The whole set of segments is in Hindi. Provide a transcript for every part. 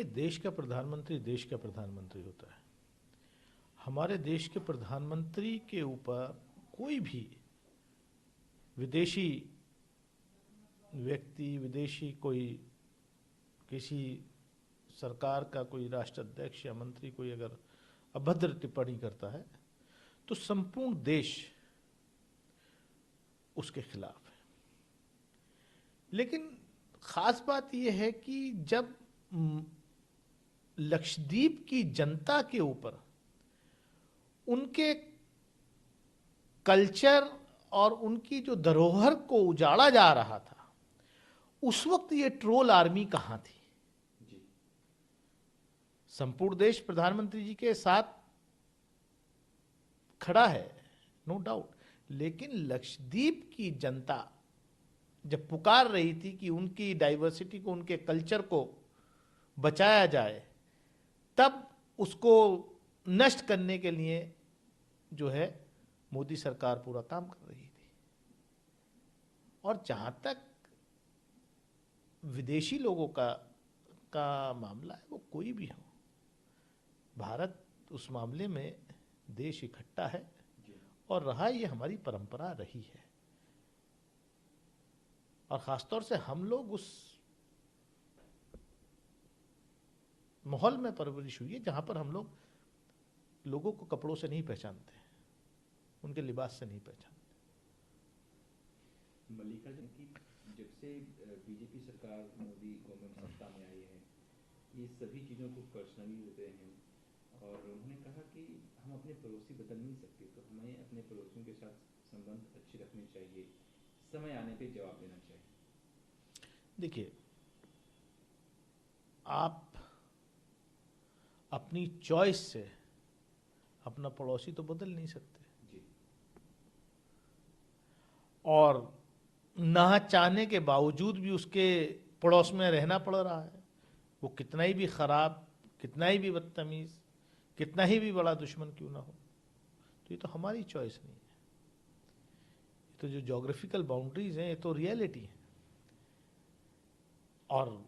देश का प्रधानमंत्री होता है। हमारे देश के प्रधानमंत्री के ऊपर कोई भी विदेशी व्यक्ति, विदेशी कोई किसी सरकार का कोई राष्ट्राध्यक्ष या मंत्री कोई अगर अभद्र टिप्पणी करता है तो संपूर्ण देश उसके खिलाफ है। लेकिन खास बात यह है कि जब लक्षद्वीप की जनता के ऊपर उनके कल्चर और उनकी जो धरोहर को उजाड़ा जा रहा था, उस वक्त ये ट्रोल आर्मी कहां थी? संपूर्ण देश प्रधानमंत्री जी के साथ खड़ा है, नो डाउट, लेकिन लक्षद्वीप की जनता जब पुकार रही थी कि उनकी डाइवर्सिटी को, उनके कल्चर को बचाया जाए, तब उसको नष्ट करने के लिए जो है मोदी सरकार पूरा काम कर रही थी। और जहां तक विदेशी लोगों का मामला है, वो कोई भी हो, भारत उस मामले में देश इकट्ठा है और रहा, ये हमारी परंपरा रही है। और खासतौर से हम लोग उस माहौल में परवरिश हुई है जहां पर हम लोग लोगों को कपड़ों से नहीं पहचानते, उनके लिबास से नहीं पहचानते। मल्लिकार्जुन की जब से बीजेपी सरकार, मोदी गवर्नमेंट सत्ता में आई है, ये सभी चीज़ों को पर्सनली लेते हैं और उन्होंने कहा कि हम अपने पड़ोसी बदल नहीं सकते, तो हमें अपने पड़ोसियों के साथ संबंध अच्छे रखने चाहिए, समय आने पे जवाब देना चाहिए। देखिए, आप अपनी चॉइस से अपना पड़ोसी तो बदल नहीं सकते जी। और ना चाहने के बावजूद भी उसके पड़ोस में रहना पड़ रहा है, वो कितना ही भी खराब, कितना ही भी बदतमीज, कितना ही भी बड़ा दुश्मन क्यों ना हो। तो ये तो हमारी चॉइस नहीं है, ये तो जो ज्योग्राफिकल बाउंड्रीज हैं, ये तो रियलिटी है। और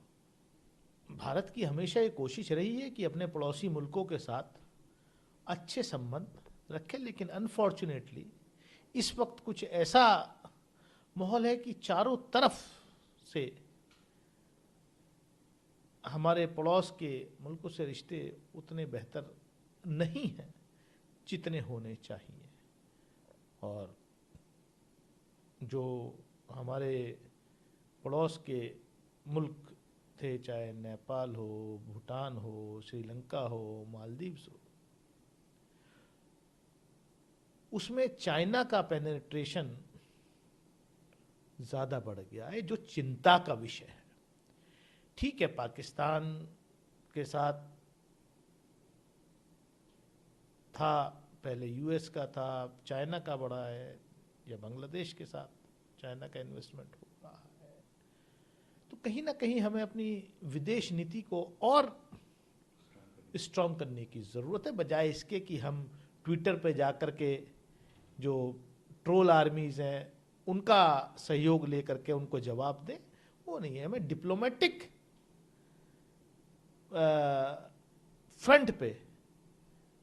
भारत की हमेशा ये कोशिश रही है कि अपने पड़ोसी मुल्कों के साथ अच्छे संबंध रखें, लेकिन अनफॉर्चुनेटली इस वक्त कुछ ऐसा माहौल है कि चारों तरफ से हमारे पड़ोस के मुल्कों से रिश्ते उतने बेहतर नहीं हैं जितने होने चाहिए। और जो हमारे पड़ोस के मुल्क थे, चाहे नेपाल हो, भूटान हो, श्रीलंका हो, मालदीव्स हो, उसमें चाइना का पेनिट्रेशन ज़्यादा बढ़ गया है, जो चिंता का विषय है। ठीक है, पाकिस्तान के साथ था, पहले यूएस का था, चाइना का बढ़ा है, या बांग्लादेश के साथ चाइना का इन्वेस्टमेंट हो रहा है। तो कहीं ना कहीं हमें अपनी विदेश नीति को और स्ट्रॉन्ग करने की ज़रूरत है, बजाय इसके कि हम ट्विटर पे जाकर के जो ट्रोल आर्मीज हैं उनका सहयोग लेकर के उनको जवाब दें। वो नहीं है, हमें डिप्लोमेटिक फ्रंट पे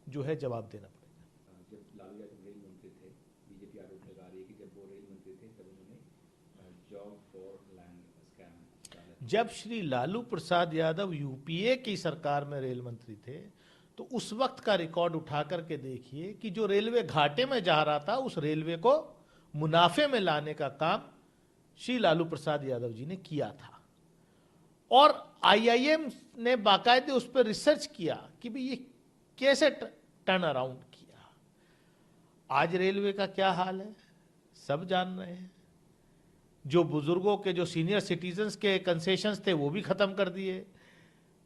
जो है जवाब देना पड़ेगा। जब लालू यादव रेल मंत्री थे, बीजेपी आरोप लगा रही है कि जब वो रेल मंत्री थे तब उन्होंने जॉब फॉर लैंड स्कैम। जब श्री लालू प्रसाद यादव यूपीए की सरकार में रेल मंत्री थे, तो उस वक्त का रिकॉर्ड उठा करके देखिए कि जो रेलवे घाटे में जा रहा था, उस रेलवे को मुनाफे में लाने का काम श्री लालू प्रसाद यादव जी ने किया था। और आईआईएम ने बाकायदे उस पर रिसर्च किया कि भाई ये कैसे टर्न अराउंड किया। आज रेलवे का क्या हाल है सब जान रहे हैं। जो बुजुर्गों के, जो सीनियर सिटीजन्स के कंसेशंस थे वो भी खत्म कर दिए।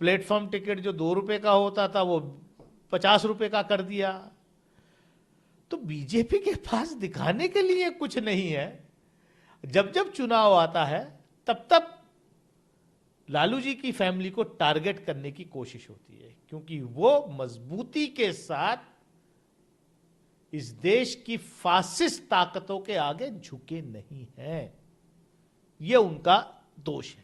प्लेटफॉर्म टिकट जो 2 रुपए का होता था वो 50 रुपए का कर दिया। तो बीजेपी के पास दिखाने के लिए कुछ नहीं है। जब जब चुनाव आता है तब तब लालू जी की फैमिली को टारगेट करने की कोशिश होती है, क्योंकि वो मजबूती के साथ इस देश की फासिस्ट ताकतों के आगे झुके नहीं हैं। यह उनका दोष है।